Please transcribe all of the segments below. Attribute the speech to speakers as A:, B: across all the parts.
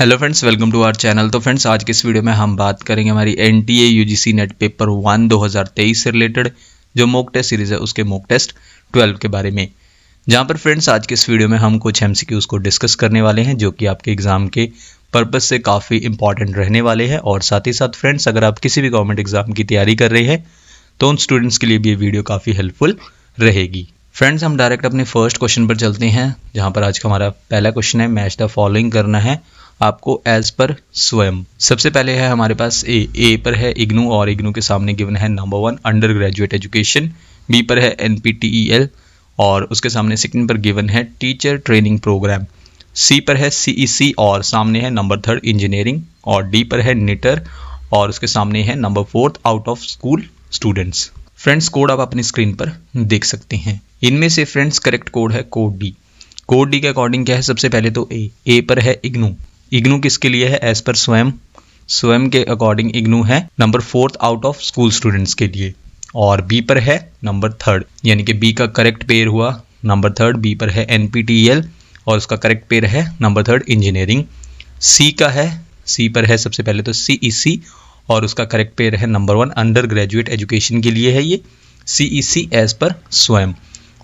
A: Hello friends, welcome to our channel. तो friends, आज के इस वीडियो में हम बात करेंगे हमारी एनटीए यूजीसी नेट पेपर 1 2023 से रिलेटेड जो मॉक टेस्ट सीरीज़ है उसके मॉक टेस्ट 12 के बारे में। जहां पर फ्रेंड्स आज के इस वीडियो में हम कुछ एमसीक्यूज़ को डिस्कस करने वाले हैं जो कि आपके एग्जाम के पर्पज़ से काफ़ी इंपॉर्टेंट रहने वाले हैं। और साथ ही साथ फ्रेंड्स, अगर आप किसी भी गवर्नमेंट एग्जाम की तैयारी कर रहे हैं तो उन स्टूडेंट्स के लिए भी ये वीडियो काफ़ी हेल्पफुल रहेगी। फ्रेंड्स, हम डायरेक्ट अपने फर्स्ट क्वेश्चन पर चलते हैं, जहां पर आज का हमारा पहला क्वेश्चन है मैच द फॉलोइंग करना है आपको एज पर स्वयं। सबसे पहले है हमारे पास ए पर है इग्नू और इग्नू के सामने गिवन है number 1 undergraduate education. B पर है एनपीटीईएल और उसके सामने सेकंड पर गिवन है टीचर ट्रेनिंग प्रोग्राम। सी पर है सीईसी और सामने है नंबर 3 इंजीनियरिंग। और डी पर है निटर और उसके सामने है number 4 out of school students. Friends, code आप अपनी स्क्रीन पर देख सकते हैं। इनमें से फ्रेंड्स करेक्ट कोड है कोड डी। कोड डी के अकॉर्डिंग क्या है, सबसे पहले तो ए पर है इग्नू। इग्नू किसके लिए है, एज पर स्वयं के अकॉर्डिंग इग्नू है number 4 out of school students के लिए। और बी पर है नंबर 3 यानी कि बी का करेक्ट पेयर हुआ नंबर 3। बी पर है एनपीटीईएल और उसका करेक्ट पेयर है नंबर 3 इंजीनियरिंग। सी पर है सबसे पहले तो सीईसी और उसका करेक्ट पेयर है नंबर 1 अंडर ग्रेजुएट एजुकेशन के लिए है ये सीईसी एज पर स्वयं।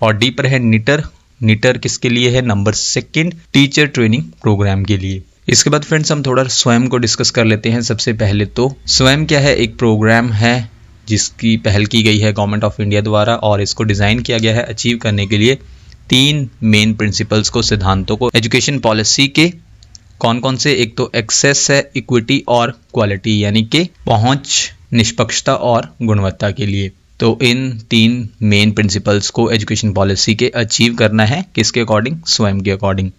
A: और डी पर है निटर किसके लिए है, नंबर 2 टीचर ट्रेनिंग प्रोग्राम के लिए। इसके बाद फ्रेंड्स हम थोड़ा स्वयं को डिस्कस कर लेते हैं। सबसे पहले तो स्वयं क्या है, एक प्रोग्राम है जिसकी पहल की गई है गवर्नमेंट ऑफ इंडिया द्वारा और इसको डिज़ाइन किया गया है अचीव करने के लिए 3 मेन प्रिंसिपल्स को, सिद्धांतों को एजुकेशन पॉलिसी के। कौन कौन से, एक तो एक्सेस है, इक्विटी और क्वालिटी यानी कि पहुंच, निष्पक्षता और गुणवत्ता के लिए। तो इन 3 मेन प्रिंसिपल्स को एजुकेशन पॉलिसी के अचीव करना है किसके अकॉर्डिंग, स्वयं के अकॉर्डिंग।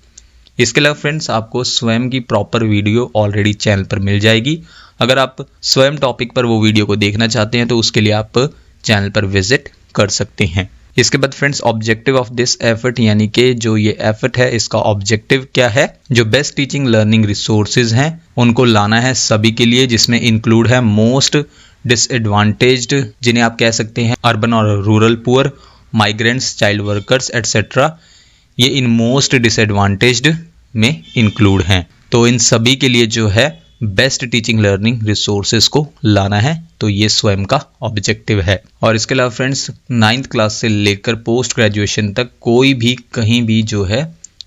A: इसके अलावा फ्रेंड्स आपको स्वयं की प्रॉपर वीडियो ऑलरेडी चैनल पर मिल जाएगी। अगर आप स्वयं टॉपिक पर वो वीडियो को देखना चाहते हैं तो उसके लिए आप चैनल पर विजिट कर सकते हैं। इसके बाद friends objective of this effort यानी कि जो ये एफर्ट है इसका ऑब्जेक्टिव क्या है, जो बेस्ट टीचिंग लर्निंग रिसोर्सेज हैं उनको लाना है सभी के लिए, जिसमें इंक्लूड है मोस्ट डिसएडवांटेज्ड जिन्हें आप कह सकते हैं अर्बन और rural poor, migrants, child workers etcetera. ये इन मोस्ट डिसएडवांटेज्ड में इंक्लूड हैं। तो इन सभी के लिए जो है बेस्ट टीचिंग लर्निंग रिसोर्सेज को लाना है, तो ये स्वयं का ऑब्जेक्टिव है। और इसके अलावा फ्रेंड्स 9th क्लास से लेकर पोस्ट ग्रेजुएशन तक कोई भी कहीं भी जो है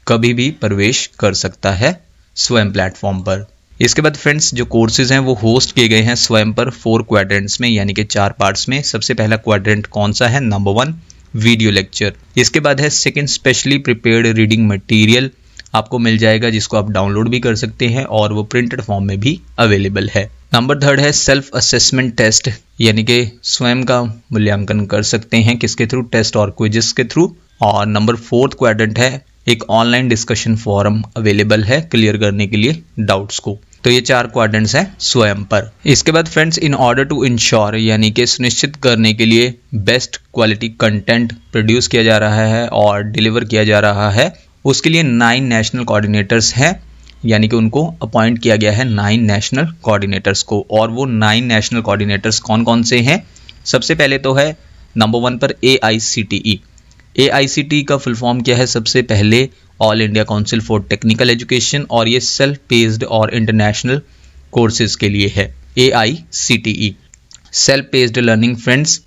A: कभी भी प्रवेश कर सकता है स्वयं प्लेटफॉर्म पर। इसके बाद फ्रेंड्स जो कोर्सेज हैं वो होस्ट किए गए हैं स्वयं पर 4 क्वाड्रेंट्स में यानी कि 4 पार्ट्स में। सबसे पहला क्वाड्रेंट कौन सा है, नंबर 1 वीडियो लेक्चर। इसके बाद है 2nd specially prepared reading material आपको मिल जाएगा जिसको आप डाउनलोड भी कर सकते हैं और वो प्रिंटेड फॉर्म में भी अवेलेबल है। नंबर 3 है सेल्फ असेसमेंट टेस्ट यानी कि स्वयं का मूल्यांकन कर सकते हैं किसके थ्रू, टेस्ट और क्विजेस के थ्रू। और नंबर 4 क्वाड्रेंट है एक ऑनलाइन डिस्कशन फोरम अवेलेबल है क्लियर करने के लिए डाउट्स को। तो ये 4 क्वाड्रेंट्स हैं स्वयं पर। इसके बाद friends in order to ensure यानी कि सुनिश्चित करने के लिए बेस्ट क्वालिटी कंटेंट प्रोड्यूस किया जा रहा है और डिलीवर किया जा रहा है, उसके लिए 9 नेशनल कोऑर्डिनेटर्स हैं यानी कि उनको अपॉइंट किया गया है 9 नेशनल कोऑर्डिनेटर्स को। और वो 9 नेशनल कोऑर्डिनेटर्स कौन कौन से हैं, सबसे पहले तो है नंबर 1 पर AICTE। AICTE का फुल फॉर्म क्या है, सबसे पहले all India council for technical education और ये सेल्फ पेस्ड और इंटरनेशनल कोर्सेज के लिए है। AICTE self paced learning friends,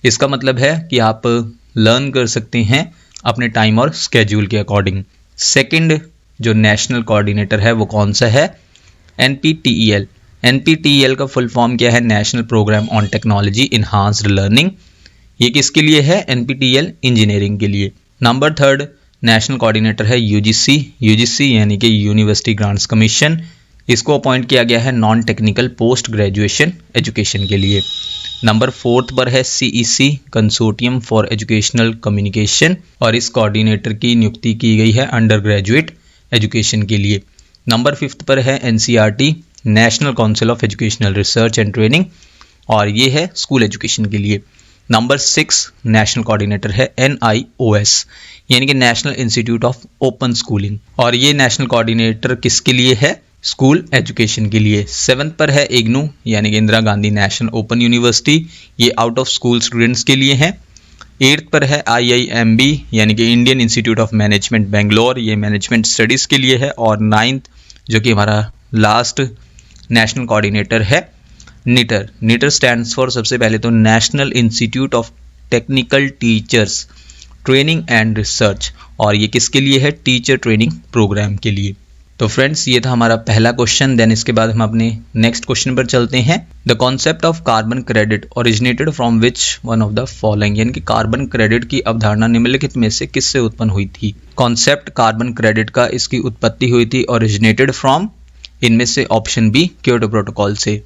A: इसका मतलब है कि आप लर्न कर सकते हैं अपने टाइम और स्केड्यूल के अकॉर्डिंग। 2nd जो नेशनल कोऑर्डिनेटर है वो कौन सा है, NPTEL। NPTEL का फुल फॉर्म क्या है, national programme on technology enhanced learning. ये किसके लिए है, NPTEL इंजीनियरिंग के लिए। नंबर 3 नेशनल कोऑर्डिनेटर है UGC यानी कि यूनिवर्सिटी ग्रांट्स कमीशन। इसको अपॉइंट किया गया है non technical post graduation education के लिए। नंबर 4 पर है CEC consortium for educational communication और इस कोऑर्डिनेटर की नियुक्ति की गई है अंडर ग्रेजुएट एजुकेशन के लिए। नंबर 5 पर है NCERT national council of educational research and training और ये है स्कूल एजुकेशन के लिए। नंबर 6 नेशनल कोऑर्डिनेटर है NIOS यानी कि national institute of open schooling और ये नेशनल कोऑर्डिनेटर किसके लिए है, स्कूल एजुकेशन के लिए। 7th पर है इग्नू यानी कि Indira Gandhi national open university, ये आउट ऑफ स्कूल स्टूडेंट्स के लिए है। 8th पर है IIMB यानी कि Indian institute of management Bangalore, ये मैनेजमेंट स्टडीज़ के लिए है। और 9th जो कि हमारा लास्ट नेशनल कोऑर्डिनेटर है नीटर। नीटर स्टैंड्स फॉर सबसे पहले तो national institute of technical teachers training and research, और ये किसके लिए है? टीचर ट्रेनिंग प्रोग्राम के लिए। तो फ्रेंड्स ये था हमारा पहला क्वेश्चन। देन इसके बाद हम अपने नेक्स्ट क्वेश्चन पर चलते हैं। The concept of carbon credit originated from which one of the following, यानी कि कार्बन क्रेडिट की अवधारणा निम्नलिखित में से किससे उत्पन्न हुई थी? कॉन्सेप्ट कार्बन क्रेडिट का इसकी उत्पत्ति हुई थी ओरिजिनेटेड फ्रॉम, इनमें से ऑप्शन बी क्योटो प्रोटोकॉल से।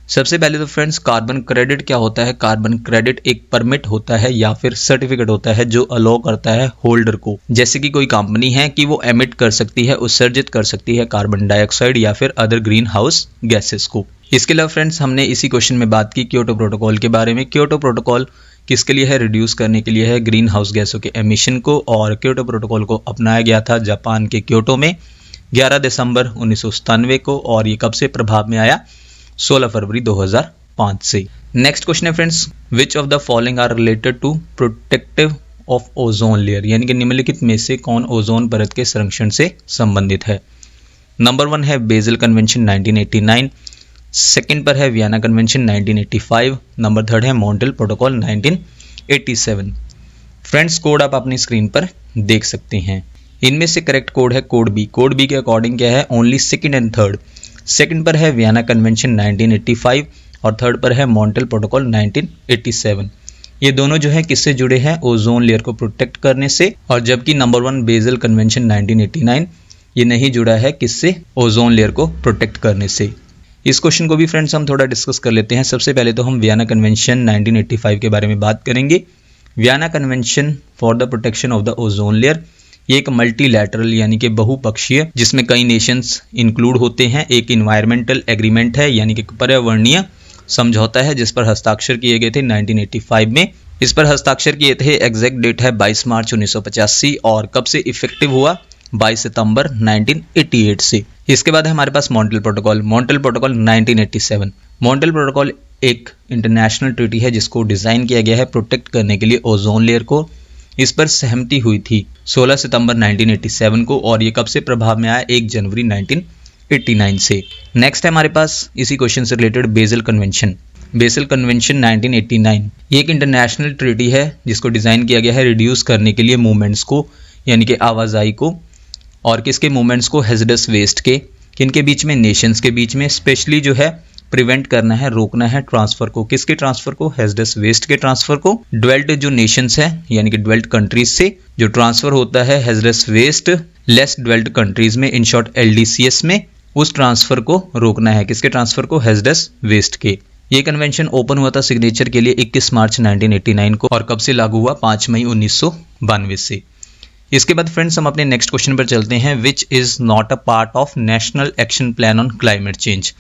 A: सबसे पहले तो फ्रेंड्स कार्बन क्रेडिट क्या होता है? कार्बन क्रेडिट एक परमिट होता है या फिर सर्टिफिकेट होता है जो अलाउ करता है होल्डर को, जैसे कि कोई कंपनी है कि वो एमिट कर सकती है, उत्सर्जित कर सकती है कार्बन डाइऑक्साइड या फिर अदर ग्रीन हाउस गैसेस को। इसके अलावा फ्रेंड्स हमने इसी क्वेश्चन में बात की क्योटो प्रोटोकॉल के बारे में। क्योटो प्रोटोकॉल किसके लिए है? रिड्यूस करने के लिए है ग्रीन हाउस गैसों के एमिशन को, और क्योटो प्रोटोकॉल को अपनाया गया था जापान के क्योटो में 11 दिसंबर 1997 को, और ये कब से प्रभाव में आया? 16 फरवरी 2005 से। नेक्स्ट क्वेश्चन है friends, which of the following are related to protective of ozone layer, यानी कि निम्नलिखित में से कौन ओजोन परत के संरक्षण से संबंधित है? नंबर 1 है बेसल कन्वेंशन 1989, सेकंड पर है वियना कन्वेंशन 1985, नंबर 3 है मॉन्ट्रियल प्रोटोकॉल 1987। फ्रेंड्स कोड आप अपनी स्क्रीन पर देख सकते हैं। इनमें से करेक्ट कोड है कोड बी। कोड बी के अकॉर्डिंग क्या है? Only second and third. Second पर है वियना कन्वेंशन 1985 और थर्ड पर है मॉन्ट्रियल प्रोटोकॉल 1987। ये दोनों जो है किससे जुड़े हैं? ओजोन लेयर को प्रोटेक्ट करने से, और जबकि नंबर 1 बेसल कन्वेंशन 1989 ये नहीं जुड़ा है किससे? ओजोन लेयर को प्रोटेक्ट करने से। इस क्वेश्चन को भी फ्रेंड्स हम थोड़ा डिस्कस कर लेते हैं। सबसे पहले तो हम वियना कन्वेंशन 1985 के बारे में बात करेंगे। Vienna convention for the protection of the ozone layer, ये एक मल्टीलैटरल यानी कि बहुपक्षीय जिसमें कई नेशंस इंक्लूड होते हैं, एक इन्वायरमेंटल एग्रीमेंट है यानी कि पर्यावरणीय समझौता है जिस पर हस्ताक्षर किए गए थे 1985 में। इस पर हस्ताक्षर किए थे, एग्जैक्ट डेट है 22 मार्च 1985, और कब से इफेक्टिव हुआ? 22 सितंबर 1988 से। इसके बाद है हमारे पास Montreal Protocol. Montreal Protocol 1987। Montreal Protocol एक इंटरनेशनल ट्रीटी है जिसको डिजाइन किया गया है प्रोटेक्ट करने के लिए ओजोन लेयर को। इस पर सहमति हुई थी 16 सितंबर 1987 को, और ये कब से प्रभाव में आया? 1 जनवरी 1989 से। नेक्स्ट है हमारे पास इसी क्वेश्चन से related basal convention. Basal convention 1989 ये एक इंटरनेशनल ट्रीटी है जिसको डिजाइन किया गया है रिड्यूस करने के लिए मूवमेंट्स को, यानी कि आवाजाही को, और किसके मूवमेंट्स को? हैजर्डस वेस्ट के। किनके बीच में? नेशंस के बीच में। स्पेशली जो है प्रिवेंट करना है, रोकना है ट्रांसफर को। किसके ट्रांसफर को? हैजर्डस वेस्ट के ट्रांसफर को। ड्वेल्ट जो नेशंस हैं यानी कि ड्वेल्ट कंट्रीज से जो ट्रांसफर होता है hazardous waste less developed countries में, इन शॉर्ट LDCS में, उस ट्रांसफर को रोकना है। किसके ट्रांसफर को? हैजर्डस वेस्ट के। ये कन्वेंशन ओपन हुआ था सिग्नेचर के लिए 21 मार्च 1989 को, और कब से लागू हुआ? 5 मई 1992 से। इसके बाद फ्रेंड्स हम अपने नेक्स्ट क्वेश्चन पर चलते हैं। Which is not a part of national action plan on climate change,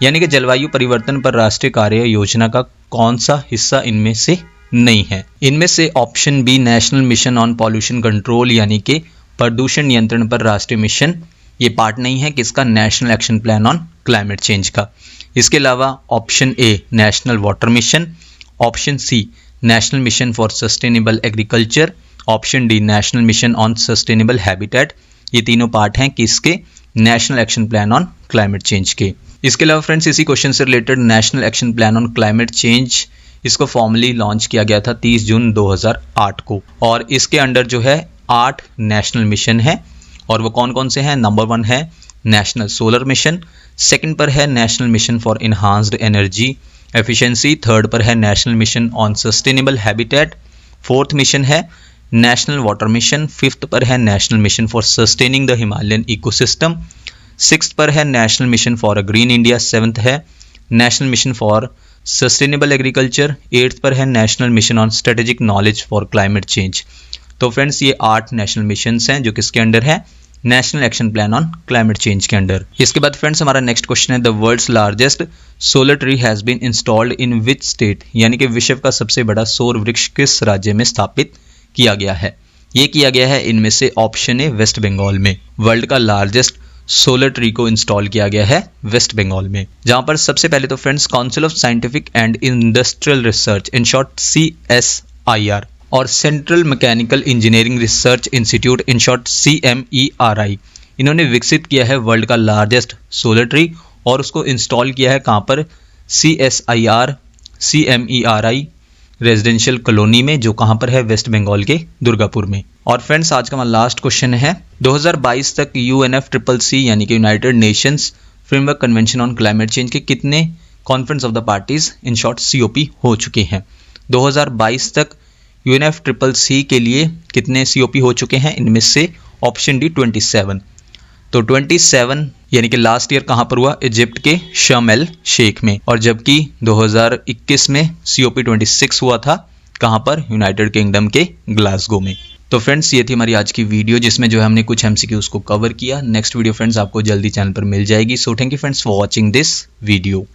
A: यानी कि जलवायु परिवर्तन पर राष्ट्रीय कार्य योजना का कौन सा हिस्सा इनमें से नहीं है? इनमें से option B national mission on pollution control, यानी कि प्रदूषण नियंत्रण पर राष्ट्रीय मिशन, ये पार्ट नहीं है किसका? National action plan on climate change का। इसके अलावा option A national water mission, option C national mission for sustainable agriculture, option D national mission on sustainable habitat, ये तीनों पार्ट हैं किसके? National action plan on climate change के। इसके अलावा फ्रेंड्स इसी क्वेश्चन से related national action plan on climate change, इसको फॉर्मली लॉन्च किया गया था 30 जून 2008 को, और इसके अंडर जो है 8 नेशनल मिशन है, और वो कौन कौन से हैं? नंबर 1 है नेशनल सोलर मिशन, सेकंड पर है national mission for enhanced energy efficiency, third पर है national mission on sustainable habitat, fourth mission है नेशनल वाटर मिशन, फिफ्थ पर है national mission for sustaining the Himalayan ecosystem, sixth पर है national mission for a green India, seventh है national mission for sustainable agriculture, eighth पर है national mission on strategic knowledge for climate change. तो friends ये 8 national missions हैं जो किसके अंडर है? National action plan on climate change के अंडर। इसके बाद फ्रेंड्स हमारा नेक्स्ट क्वेश्चन है the world's largest solar tree has been installed in which state, यानी कि विश्व का सबसे बड़ा सौर वृक्ष किस राज्य में स्थापित किया गया है? ये किया गया है इनमें से ऑप्शन ए वेस्ट बंगाल में। वर्ल्ड का लार्जेस्ट सोलर ट्री को इंस्टॉल किया गया है वेस्ट बंगाल में, जहां पर सबसे पहले तो friends council of scientific and industrial research in short CSIR और central mechanical engineering research institute in short CMERI, इन्होंने विकसित किया है वर्ल्ड का लार्जेस्ट सोलर ट्री और उसको इंस्टॉल किया है कहाँ पर, CSIR CMERI रेजिडेंशियल कॉलोनी में, जो कहाँ पर है, वेस्ट बंगाल के दुर्गापुर में। और फ्रेंड्स आज का हमारा लास्ट क्वेश्चन है, 2022 तक UNFCCC यानी कि United Nations framework convention on climate change के कितने conference of the parties in short COP हो चुके हैं। 2022 तक UNFCCC के लिए कितने COP हो चुके हैं, इनमें से ऑप्शन डी 27। तो 27 यानी कि लास्ट ईयर कहाँ पर हुआ, इजिप्ट के शर्म एल शेख में, और जबकि 2021 में COP 26 हुआ था कहाँ पर, यूनाइटेड किंगडम के ग्लासगो में। तो फ्रेंड्स ये थी हमारी आज की वीडियो जिसमें जो है हमने कुछ MCQs को कवर किया। नेक्स्ट वीडियो फ्रेंड्स आपको जल्दी चैनल पर मिल जाएगी। So thank you friends for watching this video.